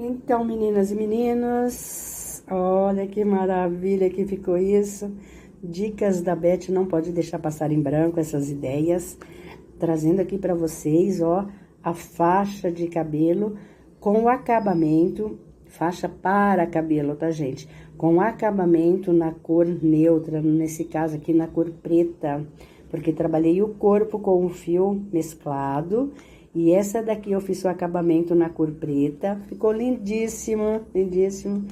Então, meninas e meninos, olha que maravilha que ficou isso. Dicas da Beth, não pode deixar passar em branco essas ideias. Trazendo aqui pra vocês, ó, a faixa de cabelo com acabamento, faixa para cabelo, tá, gente? Com acabamento na cor neutra, nesse caso aqui na cor preta, porque trabalhei o corpo com o fio mesclado. E essa daqui eu fiz o acabamento na cor preta, ficou lindíssimo, lindíssimo.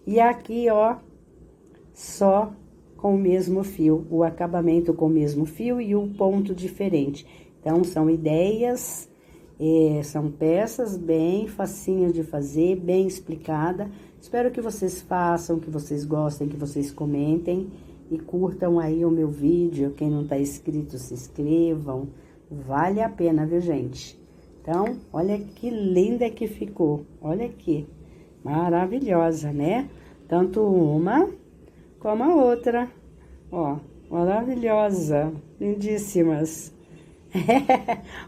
E aqui, ó, só com o mesmo fio, o acabamento com o mesmo fio e o ponto diferente. Então, são ideias, são peças bem facinhas de fazer, bem explicada. Espero que vocês façam, que vocês gostem, que vocês comentem e curtam aí o meu vídeo. Quem não tá inscrito, se inscrevam. Vale a pena, viu, gente? Então, olha que linda que ficou. Olha aqui. Maravilhosa, né? Tanto uma como a outra. Ó, maravilhosa. Lindíssimas.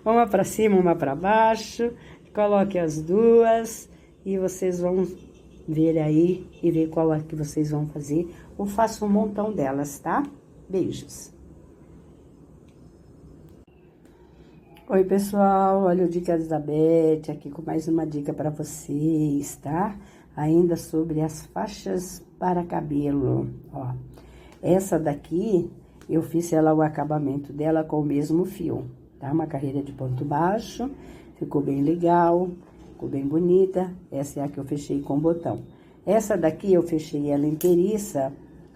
Uma pra cima, uma pra baixo. Coloque as duas e vocês vão ver aí e ver qual é que vocês vão fazer. Eu faço um montão delas, tá? Beijos. Oi, pessoal, olha o Dicas da Beth aqui com mais uma dica para vocês, tá? Ainda sobre as faixas para cabelo, ó. Essa daqui, eu fiz ela, o acabamento dela com o mesmo fio, tá? Uma carreira de ponto baixo, ficou bem legal, ficou bem bonita. Essa é a que eu fechei com botão. Essa daqui eu fechei ela inteiriça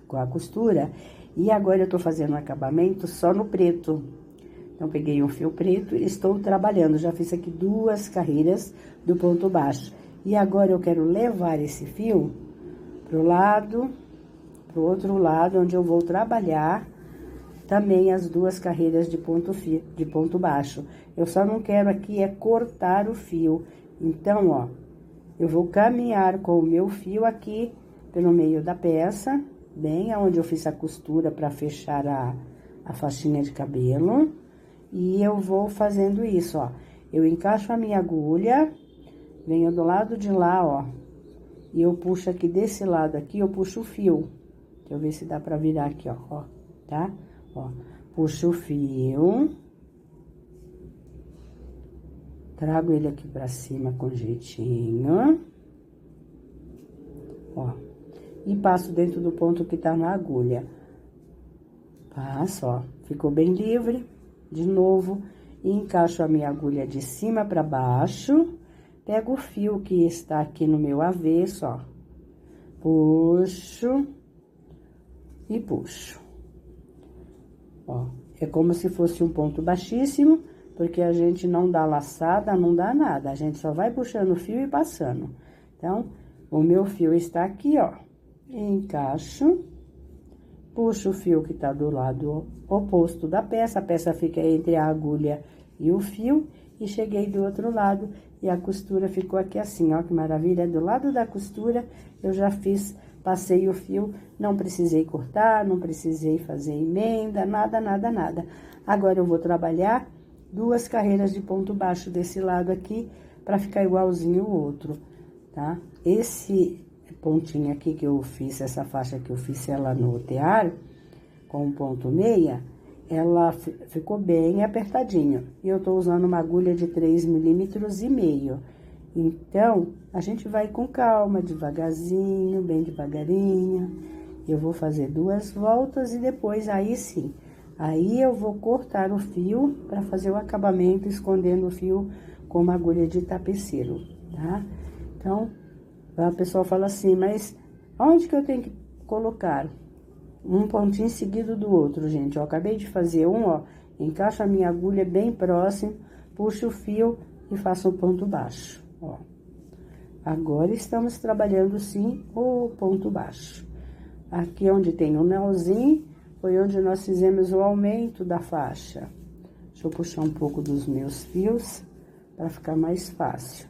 com a costura e agora eu tô fazendo o acabamento só no preto. Então, peguei um fio preto e estou trabalhando. Já fiz aqui duas carreiras do ponto baixo. E agora, eu quero levar esse fio pro outro lado, onde eu vou trabalhar também as duas carreiras de ponto baixo. Eu só não quero aqui cortar o fio. Então, ó, eu vou caminhar com o meu fio aqui pelo meio da peça, bem aonde eu fiz a costura para fechar a faixinha de cabelo. E eu vou fazendo isso, ó. Eu encaixo a minha agulha, venho do lado de lá, ó. E eu puxo aqui desse lado aqui, eu puxo o fio. Deixa eu ver se dá pra virar aqui, ó, tá? Ó, puxo o fio. Trago ele aqui pra cima com jeitinho. Ó. E passo dentro do ponto que tá na agulha. Passo, ó. Ficou bem livre. De novo, e encaixo a minha agulha de cima para baixo, pego o fio que está aqui no meu avesso, ó, puxo e puxo. Ó, é como se fosse um ponto baixíssimo, porque a gente não dá laçada, não dá nada, a gente só vai puxando o fio e passando. Então, o meu fio está aqui, ó, encaixo. Puxo o fio que tá do lado oposto da peça, a peça fica entre a agulha e o fio, e cheguei do outro lado, e a costura ficou aqui assim, ó, que maravilha. Do lado da costura, eu já passei o fio, não precisei cortar, não precisei fazer emenda, nada, nada, nada. Agora, eu vou trabalhar duas carreiras de ponto baixo desse lado aqui, pra ficar igualzinho o outro, tá? Esse pontinho aqui que eu fiz, essa faixa que eu fiz ela no tear, com ponto meia, ela ficou bem apertadinho. E eu tô usando uma agulha de 3,5 milímetros. Então, a gente vai com calma, devagarzinho, bem devagarinho. Eu vou fazer duas voltas e depois, aí sim, aí eu vou cortar o fio para fazer o acabamento, escondendo o fio com uma agulha de tapeceiro, tá? Então, a pessoa fala assim, mas onde que eu tenho que colocar? Um pontinho seguido do outro, gente. Eu acabei de fazer um, ó. Encaixo a minha agulha bem próximo, puxo o fio e faço um ponto baixo, ó. Agora, estamos trabalhando, sim, o ponto baixo. Aqui onde tem o nózinho, foi onde nós fizemos o aumento da faixa. Deixa eu puxar um pouco dos meus fios, para ficar mais fácil.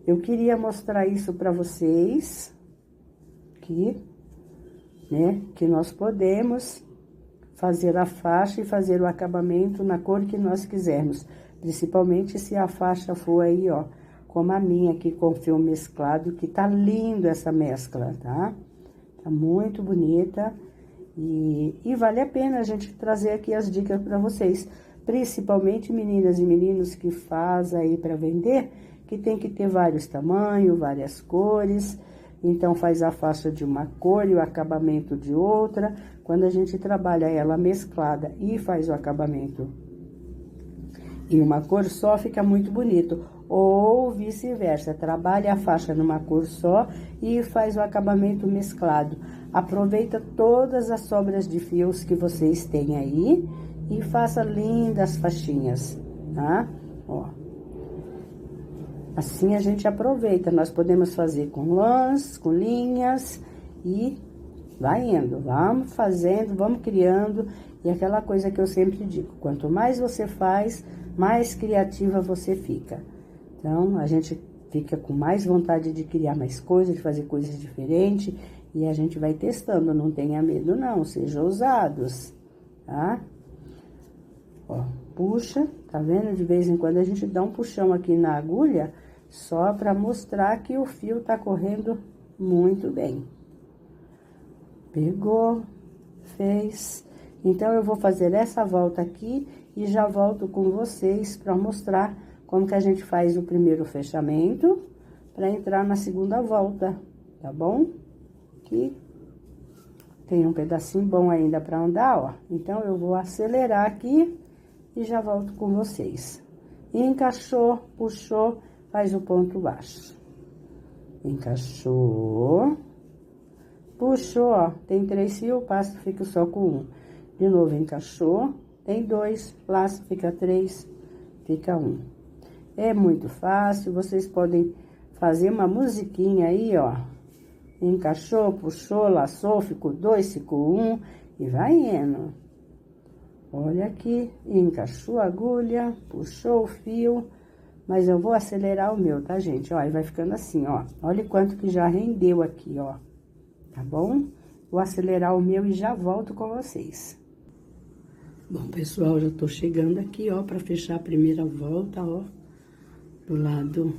Eu queria mostrar isso para vocês, aqui, né? Que nós podemos fazer a faixa e fazer o acabamento na cor que nós quisermos. Principalmente se a faixa for aí, ó, como a minha aqui com fio mesclado, que tá lindo essa mescla, tá? Tá muito bonita e vale a pena a gente trazer aqui as dicas para vocês, principalmente meninas e meninos que faz aí para vender, que tem que ter vários tamanhos, várias cores, então faz a faixa de uma cor e o acabamento de outra. Quando a gente trabalha ela mesclada e faz o acabamento em uma cor só, fica muito bonito. Ou vice-versa, trabalha a faixa numa cor só e faz o acabamento mesclado. Aproveita todas as sobras de fios que vocês têm aí e faça lindas faixinhas, tá? Ó. Assim a gente aproveita, nós podemos fazer com lãs, com linhas e vai indo, vamos fazendo, vamos criando. E aquela coisa que eu sempre digo, quanto mais você faz, mais criativa você fica. Então, a gente fica com mais vontade de criar mais coisas, de fazer coisas diferentes, e a gente vai testando, não tenha medo não, sejam ousados, tá? Ó, puxa, tá vendo? De vez em quando a gente dá um puxão aqui na agulha, só para mostrar que o fio tá correndo muito bem. Pegou, fez. Então, eu vou fazer essa volta aqui e já volto com vocês para mostrar como que a gente faz o primeiro fechamento para entrar na segunda volta, tá bom? Aqui tem um pedacinho bom ainda para andar, ó. Então, eu vou acelerar aqui e já volto com vocês. Encaixou, puxou, faz o ponto baixo. Encaixou, puxou, ó. Tem 3 fios, passo, fica só com 1. De novo, encaixou, tem 2, laço, fica 3, fica 1. É muito fácil, vocês podem fazer uma musiquinha aí, ó. Encaixou, puxou, laçou, ficou 2, ficou 1 e vai indo. Olha aqui, encaixou a agulha, puxou o fio, mas eu vou acelerar o meu, tá, gente? Ó, e vai ficando assim, ó. Olha quanto que já rendeu aqui, ó. Tá bom? Vou acelerar o meu e já volto com vocês. Bom, pessoal, já tô chegando aqui, ó, pra fechar a primeira volta, ó, do lado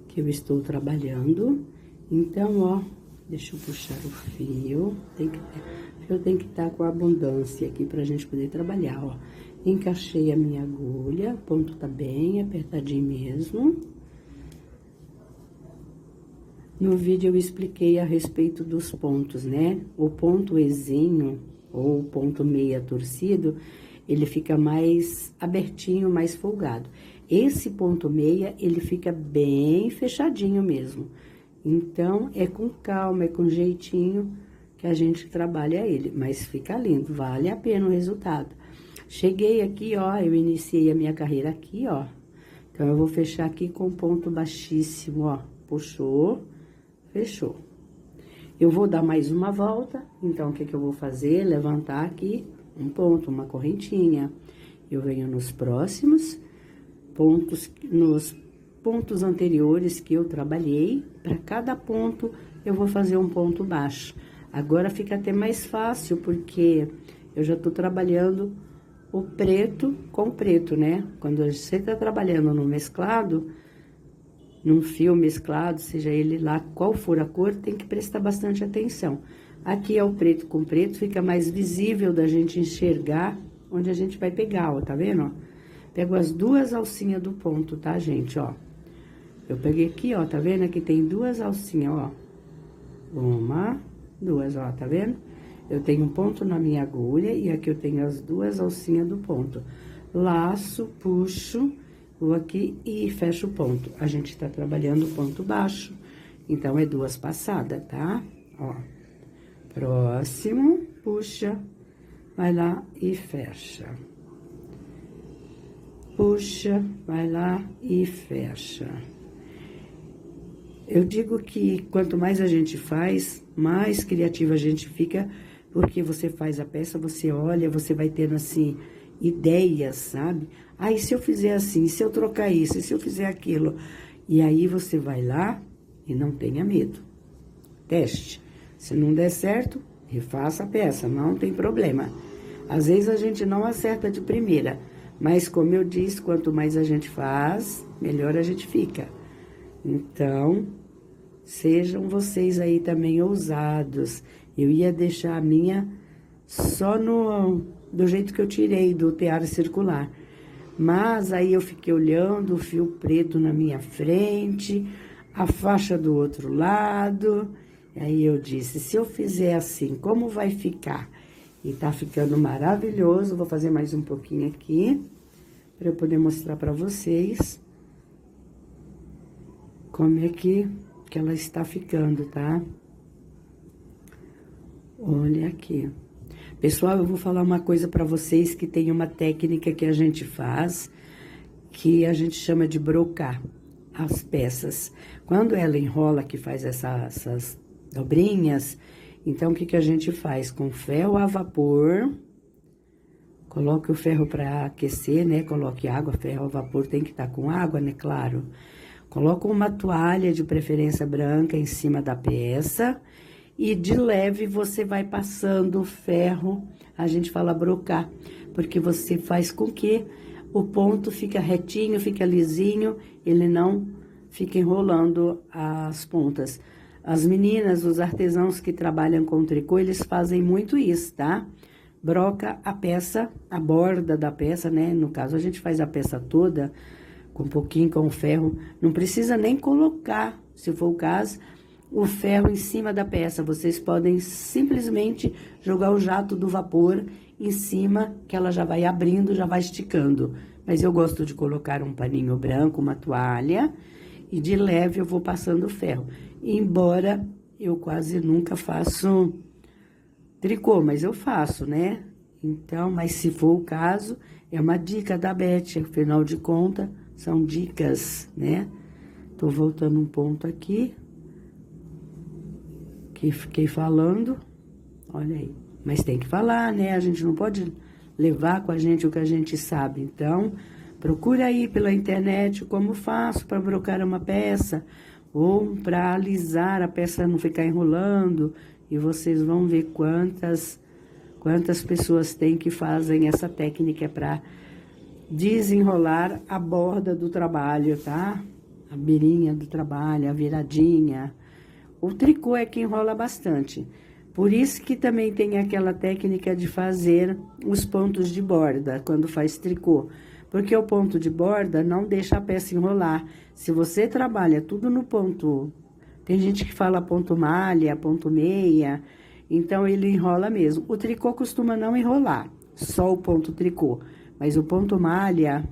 que eu estou trabalhando. Então, ó, deixa eu puxar o fio, o fio tem que estar com abundância aqui pra gente poder trabalhar, ó. Encaixei a minha agulha, o ponto tá bem apertadinho mesmo. No vídeo eu expliquei a respeito dos pontos, né? O ponto Ezinho, ou o ponto meia torcido, ele fica mais abertinho, mais folgado. Esse ponto meia, ele fica bem fechadinho mesmo. Então, é com calma, é com jeitinho que a gente trabalha ele. Mas fica lindo, vale a pena o resultado. Cheguei aqui, ó, eu iniciei a minha carreira aqui, ó. Então, eu vou fechar aqui com ponto baixíssimo, ó. Puxou, fechou. Eu vou dar mais uma volta, então, o que que eu vou fazer? Levantar aqui um ponto, uma correntinha. Eu venho nos próximos pontos, nos pontos anteriores que eu trabalhei. Para cada ponto, eu vou fazer um ponto baixo. Agora, fica até mais fácil, porque eu já tô trabalhando o preto com preto, né? Quando você tá trabalhando no mesclado, num fio mesclado, seja ele lá qual for a cor, tem que prestar bastante atenção. Aqui é o preto com preto, fica mais visível da gente enxergar onde a gente vai pegar, ó, tá vendo, ó? Pego as 2 alcinhas do ponto, tá, gente, ó? Eu peguei aqui, ó, tá vendo? Aqui tem 2 alcinhas, ó. 1, 2, ó, tá vendo? Eu tenho um ponto na minha agulha e aqui eu tenho as 2 alcinhas do ponto. Laço, puxo, vou aqui e fecho o ponto. A gente tá trabalhando o ponto baixo, então é 2 passadas, tá? Ó. Próximo, puxa, vai lá e fecha. Puxa, vai lá e fecha. Eu digo que quanto mais a gente faz, mais criativa a gente fica, porque você faz a peça, você olha, você vai tendo, assim, ideias, sabe? Ah, e se eu fizer assim, e se eu trocar isso, e se eu fizer aquilo? E aí, você vai lá e não tenha medo. Teste. Se não der certo, refaça a peça, não tem problema. Às vezes, a gente não acerta de primeira, mas, como eu disse, quanto mais a gente faz, melhor a gente fica. Então, sejam vocês aí também ousados. Eu ia deixar a minha só do jeito que eu tirei do tear circular. Mas aí eu fiquei olhando o fio preto na minha frente, a faixa do outro lado. E aí eu disse, se eu fizer assim, como vai ficar? E tá ficando maravilhoso. Vou fazer mais um pouquinho aqui, para eu poder mostrar para vocês como é que ela está ficando, tá? Olha aqui. Pessoal, eu vou falar uma coisa para vocês que tem uma técnica que a gente faz, que a gente chama de brocar as peças. Quando ela enrola, que faz essas dobrinhas, então o que que a gente faz? Com ferro a vapor, coloque o ferro para aquecer, né? Coloque água, ferro a vapor tem que estar com água, né? Claro. Coloca uma toalha, de preferência branca, em cima da peça. E de leve você vai passando o ferro, a gente fala brocar, porque você faz com que o ponto fica retinho, fica lisinho, ele não fica enrolando as pontas. As meninas, os artesãos que trabalham com tricô, eles fazem muito isso, tá? Broca a peça, a borda da peça, né? No caso, a gente faz a peça toda, com um pouquinho com o ferro, não precisa nem colocar, se for o caso, o ferro em cima da peça. Vocês podem simplesmente jogar o jato do vapor em cima, que ela já vai abrindo, já vai esticando. Mas eu gosto de colocar um paninho branco, uma toalha, e de leve eu vou passando o ferro. Embora eu quase nunca faço tricô, mas eu faço, né? Então, mas se for o caso, é uma dica da Beth, afinal de contas, são dicas, né? Tô voltando um ponto aqui. Que fiquei falando, olha aí. Mas tem que falar, né? A gente não pode levar com a gente o que a gente sabe. Então, procura aí pela internet como faço para brocar uma peça, ou para alisar a peça não ficar enrolando, e vocês vão ver quantas pessoas tem que fazem essa técnica para desenrolar a borda do trabalho, tá? A beirinha do trabalho, a viradinha. O tricô é que enrola bastante. Por isso que também tem aquela técnica de fazer os pontos de borda quando faz tricô. Porque o ponto de borda não deixa a peça enrolar. Se você trabalha tudo no ponto... Tem gente que fala ponto malha, ponto meia. Então, ele enrola mesmo. O tricô costuma não enrolar, só o ponto tricô. Mas o ponto malha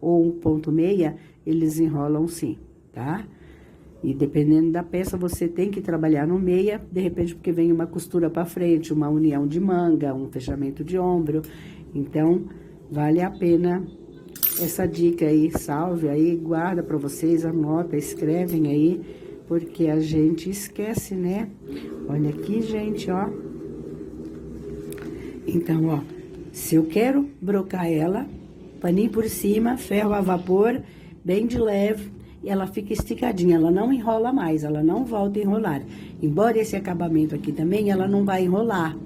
ou o ponto meia, eles enrolam sim, tá? E dependendo da peça, você tem que trabalhar no meia, de repente, porque vem uma costura para frente, uma união de manga, um fechamento de ombro. Então, vale a pena essa dica aí, salve aí, guarda para vocês, anota, escrevem aí, porque a gente esquece, né? Olha aqui, gente, ó. Então, ó, se eu quero brocar ela, paninho por cima, ferro a vapor, bem de leve, e ela fica esticadinha, ela não enrola mais, ela não volta a enrolar. Embora esse acabamento aqui também, ela não vai enrolar,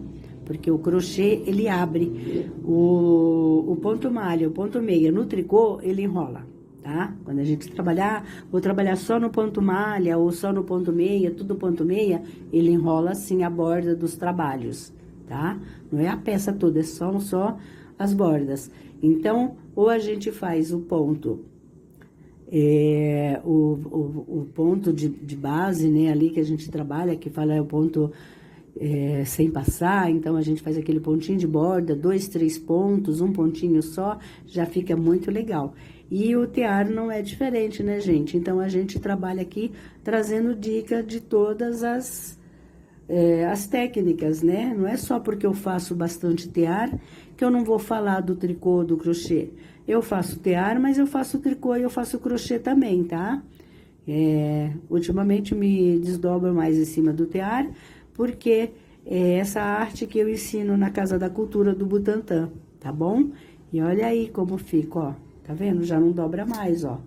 porque o crochê, ele abre. O ponto malha, o ponto meia, no tricô, ele enrola, tá? Quando a gente trabalhar, vou trabalhar só no ponto malha ou só no ponto meia, tudo ponto meia, ele enrola assim a borda dos trabalhos, tá? Não é a peça toda, é só as bordas. Então, ou a gente faz o ponto... o ponto de base, né, ali que a gente trabalha, que fala é o ponto sem passar, então a gente faz aquele pontinho de borda, 2, 3 pontos, um pontinho só, já fica muito legal. E o tear não é diferente, né, gente? Então, a gente trabalha aqui trazendo dica de todas as técnicas, né? Não é só porque eu faço bastante tear que eu não vou falar do tricô, do crochê. Eu faço tear, mas eu faço tricô e eu faço crochê também, tá? Ultimamente me desdobro mais em cima do tear, porque é essa arte que eu ensino na Casa da Cultura do Butantã, tá bom? E olha aí como fica, ó. Tá vendo? Já não dobra mais, ó.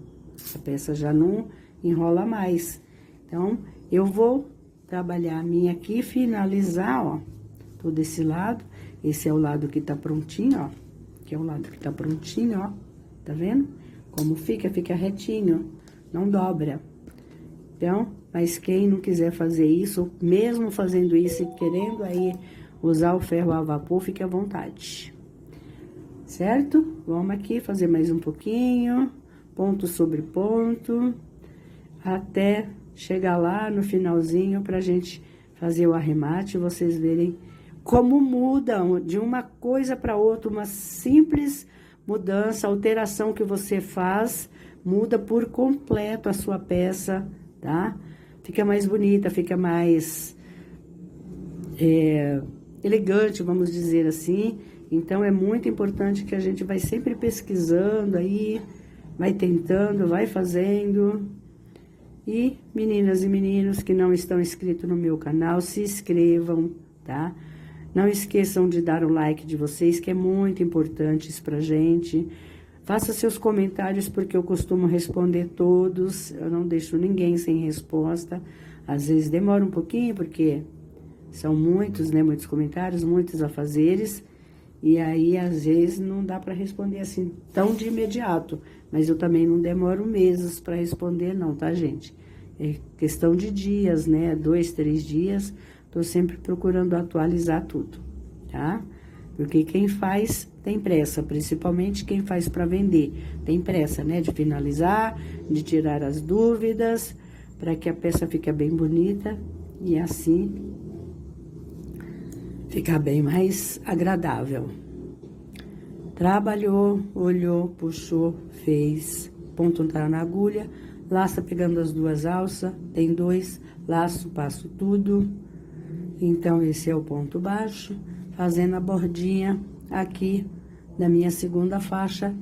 A peça já não enrola mais. Então, eu vou trabalhar a minha aqui, finalizar, ó, todo esse lado. Esse é o lado que tá prontinho, ó. Que é o lado que tá prontinho, ó. Tá vendo? Como fica? Fica retinho, não dobra. Então, mas quem não quiser fazer isso, mesmo fazendo isso e querendo aí usar o ferro a vapor, fique à vontade. Certo? Vamos aqui fazer mais um pouquinho, ponto sobre ponto, até chegar lá no finalzinho pra gente fazer o arremate, vocês verem como muda de uma coisa para outra, uma simples mudança, alteração que você faz, muda por completo a sua peça, tá? Fica mais bonita, fica mais elegante, vamos dizer assim. Então, é muito importante que a gente vai sempre pesquisando aí, vai tentando, vai fazendo. E meninas e meninos que não estão inscritos no meu canal, se inscrevam, tá? Não esqueçam de dar o like de vocês, que é muito importante isso pra gente. Faça seus comentários, porque eu costumo responder todos, eu não deixo ninguém sem resposta. Às vezes demora um pouquinho, porque são muitos, né, muitos comentários, muitos afazeres. E aí, às vezes, não dá para responder assim tão de imediato. Mas eu também não demoro meses para responder, não, tá, gente? É questão de dias, né? 2, 3 dias. Tô sempre procurando atualizar tudo, tá? Porque quem faz tem pressa, principalmente quem faz para vender. Tem pressa, né? De finalizar, de tirar as dúvidas, para que a peça fique bem bonita e assim ficar bem mais agradável. Trabalhou, olhou, puxou, fez, ponto tá na agulha, laça pegando as 2 alças, tem 2, laço, passo tudo. Então, esse é o ponto baixo, fazendo a bordinha aqui da minha segunda faixa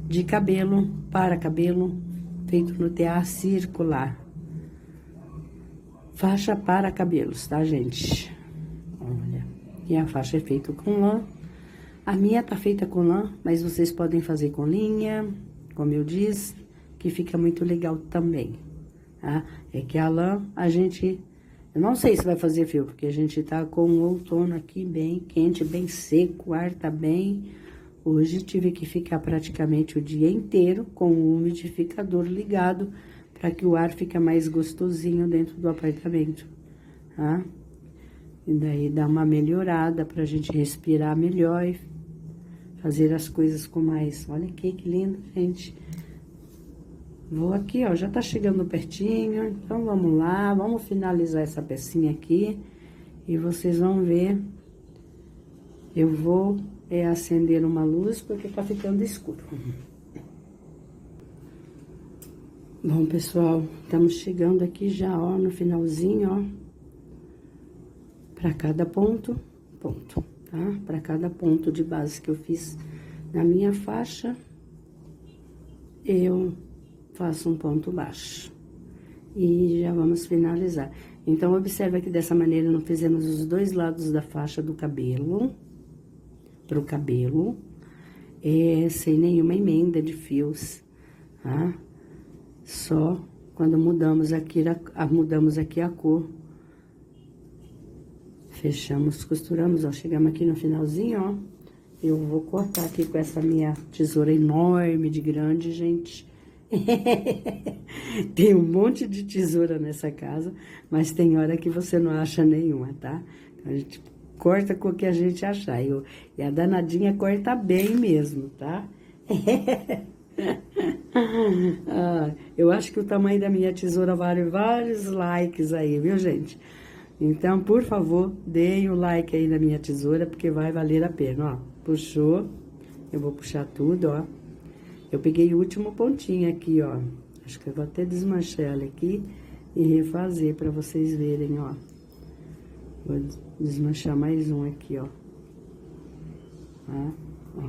de cabelo, para cabelo, feito no tear circular. Faixa para cabelos, tá, gente? Olha. E a faixa é feita com lã. A minha tá feita com lã, mas vocês podem fazer com linha, como eu disse, que fica muito legal também, tá? É que a lã, eu não sei se vai fazer fio, porque a gente tá com o outono aqui bem quente, bem seco, o ar tá bem. Hoje tive que ficar praticamente o dia inteiro com o umidificador ligado, para que o ar fique mais gostosinho dentro do apartamento, tá? E daí dá uma melhorada pra gente respirar melhor e fazer as coisas com mais... Olha aqui, que lindo, gente. Vou aqui, ó, já tá chegando pertinho. Então, vamos lá, vamos finalizar essa pecinha aqui. E vocês vão ver. Eu vou acender uma luz, porque tá ficando escuro. Bom, pessoal, estamos chegando aqui já, ó, no finalzinho, ó. Para cada ponto, tá? Para cada ponto de base que eu fiz na minha faixa, eu faço um ponto baixo. E já vamos finalizar. Então, observa que dessa maneira nós fizemos os 2 lados da faixa do cabelo, pro cabelo, sem nenhuma emenda de fios, tá? Só quando mudamos aqui a cor. Fechamos, costuramos, ó, chegamos aqui no finalzinho, ó. Eu vou cortar aqui com essa minha tesoura enorme de grande, gente. Tem um monte de tesoura nessa casa, mas tem hora que você não acha nenhuma, tá? Então, a gente corta com o que a gente achar. E a danadinha corta bem mesmo, tá? Eu acho que o tamanho da minha tesoura vale vários likes aí, viu, gente? Então, por favor, deem o like aí na minha tesoura, porque vai valer a pena, ó. Puxou, eu vou puxar tudo, ó. Eu peguei o último pontinho aqui, ó. Acho que eu vou até desmanchar ela aqui e refazer pra vocês verem, ó. Vou desmanchar mais um aqui, ó. Tá? Ó.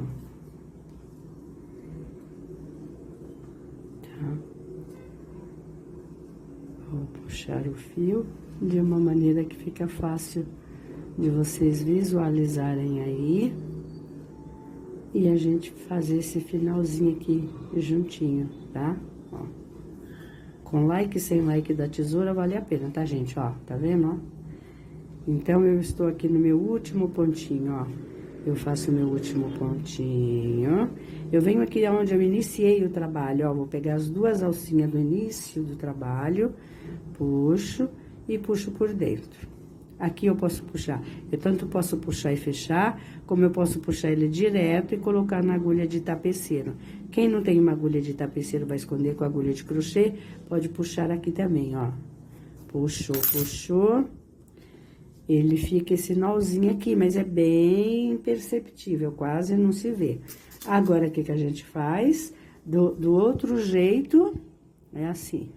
Tá? Vou puxar o fio de uma maneira que fica fácil de vocês visualizarem aí. E a gente fazer esse finalzinho aqui juntinho, tá? Ó. Com like e sem like da tesoura vale a pena, tá, gente? Ó, tá vendo, ó? Então, eu estou aqui no meu último pontinho, ó. Eu faço meu último pontinho. Eu venho aqui onde eu iniciei o trabalho, ó. Vou pegar as duas alcinhas do início do trabalho, puxo e puxo por dentro. Aqui eu posso puxar. Eu tanto posso puxar e fechar, como eu posso puxar ele direto e colocar na agulha de tapeceiro. Quem não tem uma agulha de tapeceiro vai esconder com a agulha de crochê, pode puxar aqui também, ó. Puxou, puxou. Ele fica esse nozinho aqui, mas é bem perceptível, quase não se vê. Agora, o que a gente faz? Do outro jeito, é assim.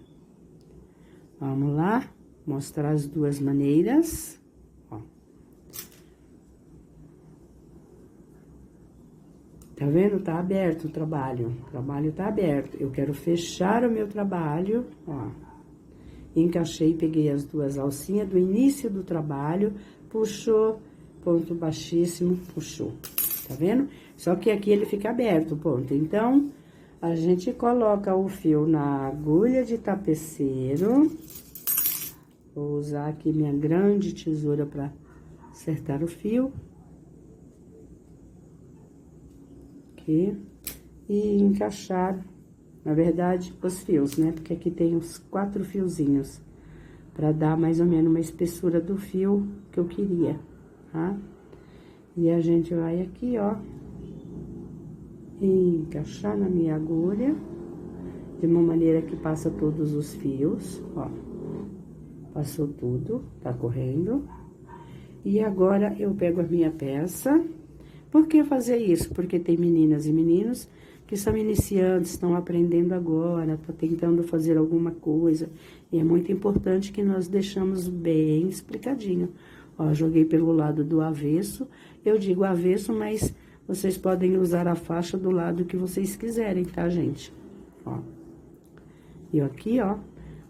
Vamos lá, mostrar as duas maneiras, ó. Tá vendo? Tá aberto o trabalho tá aberto. Eu quero fechar o meu trabalho, ó. Encaixei, peguei as duas alcinhas do início do trabalho, puxou, ponto baixíssimo, puxou. Tá vendo? Só que aqui ele fica aberto o ponto. Então, a gente coloca o fio na agulha de tapeceiro. Vou usar aqui minha grande tesoura para acertar o fio. Aqui. E encaixar, na verdade, os fios, né? Porque aqui tem uns 4 fiozinhos, para dar mais ou menos uma espessura do fio que eu queria, tá? E a gente vai aqui, ó, encaixar na minha agulha, de uma maneira que passa todos os fios, ó. Passou tudo, tá correndo. E agora, eu pego a minha peça. Por que fazer isso? Porque tem meninas e meninos que são iniciantes, estão aprendendo agora, tá tentando fazer alguma coisa. E é muito importante que nós deixamos bem explicadinho. Ó, joguei pelo lado do avesso. Eu digo avesso, mas vocês podem usar a faixa do lado que vocês quiserem, tá, gente? Ó. E aqui, ó,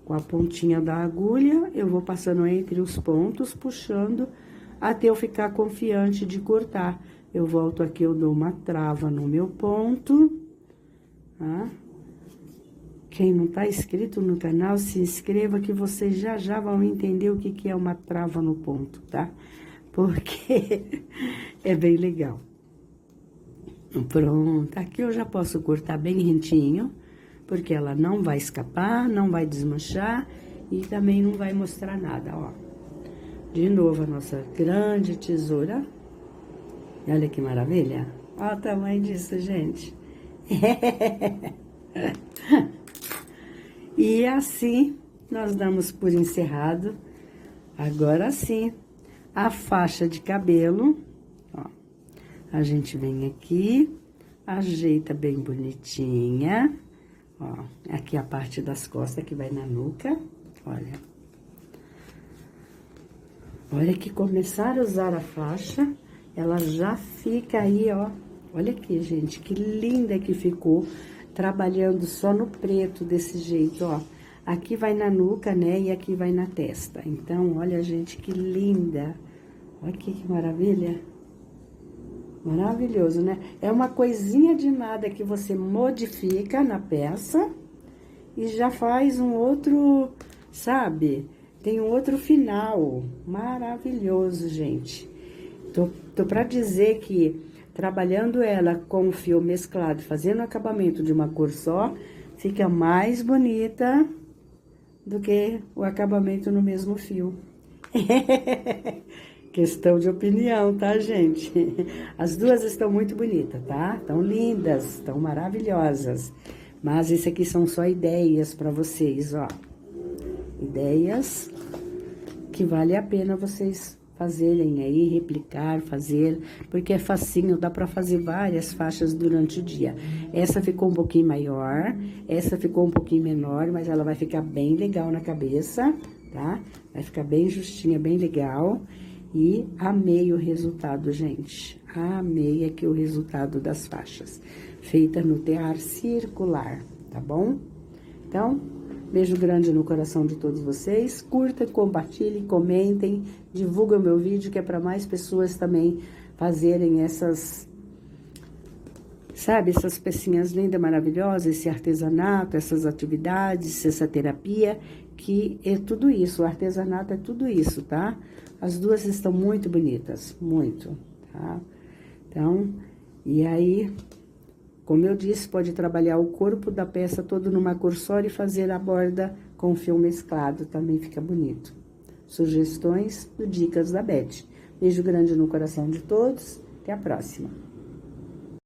com a pontinha da agulha, eu vou passando entre os pontos, puxando, até eu ficar confiante de cortar. Eu volto aqui, eu dou uma trava no meu ponto, tá? Quem não tá inscrito no canal, se inscreva que vocês já vão entender o que é uma trava no ponto, tá? Porque é bem legal. Pronto, aqui eu já posso cortar bem rentinho, porque ela não vai escapar, não vai desmanchar e também não vai mostrar nada, ó. De novo a nossa grande tesoura. Olha que maravilha. Olha o tamanho disso, gente. E assim, nós damos por encerrado. Agora sim, a faixa de cabelo, ó. A gente vem aqui, ajeita bem bonitinha. Ó, aqui a parte das costas que vai na nuca, olha. Olha que começar a usar a faixa, ela já fica aí, ó. Olha aqui, gente, que linda que ficou, trabalhando só no preto desse jeito, ó. Aqui vai na nuca, né, e aqui vai na testa. Então, olha, gente, que linda. Olha aqui que maravilha. Maravilhoso, né? É uma coisinha de nada que você modifica na peça e já faz um outro, sabe? Tem um outro final. Maravilhoso, gente. Tô pra dizer que trabalhando ela com o fio mesclado, fazendo o acabamento de uma cor só, fica mais bonita do que o acabamento no mesmo fio. Questão de opinião, tá, gente? As duas estão muito bonitas, tá? Estão lindas, estão maravilhosas. Mas isso aqui são só ideias pra vocês, ó. Ideias que vale a pena vocês fazerem aí, replicar, fazer, porque é facinho, dá pra fazer várias faixas durante o dia. Essa ficou um pouquinho maior, essa ficou um pouquinho menor, mas ela vai ficar bem legal na cabeça, tá? Vai ficar bem justinha, bem legal. E amei o resultado, gente. Amei aqui o resultado das faixas. Feita no tear circular, tá bom? Então, beijo grande no coração de todos vocês. Curtam, compartilhem, comentem, divulguem o meu vídeo, que é para mais pessoas também fazerem essas, sabe, essas pecinhas lindas, maravilhosas, esse artesanato, essas atividades, essa terapia, que é tudo isso, o artesanato é tudo isso, tá? As duas estão muito bonitas, muito, tá? Então, e aí, como eu disse, pode trabalhar o corpo da peça todo numa cor só e fazer a borda com fio mesclado, também fica bonito. Sugestões do Dicas da Beth. Beijo grande no coração de todos, até a próxima.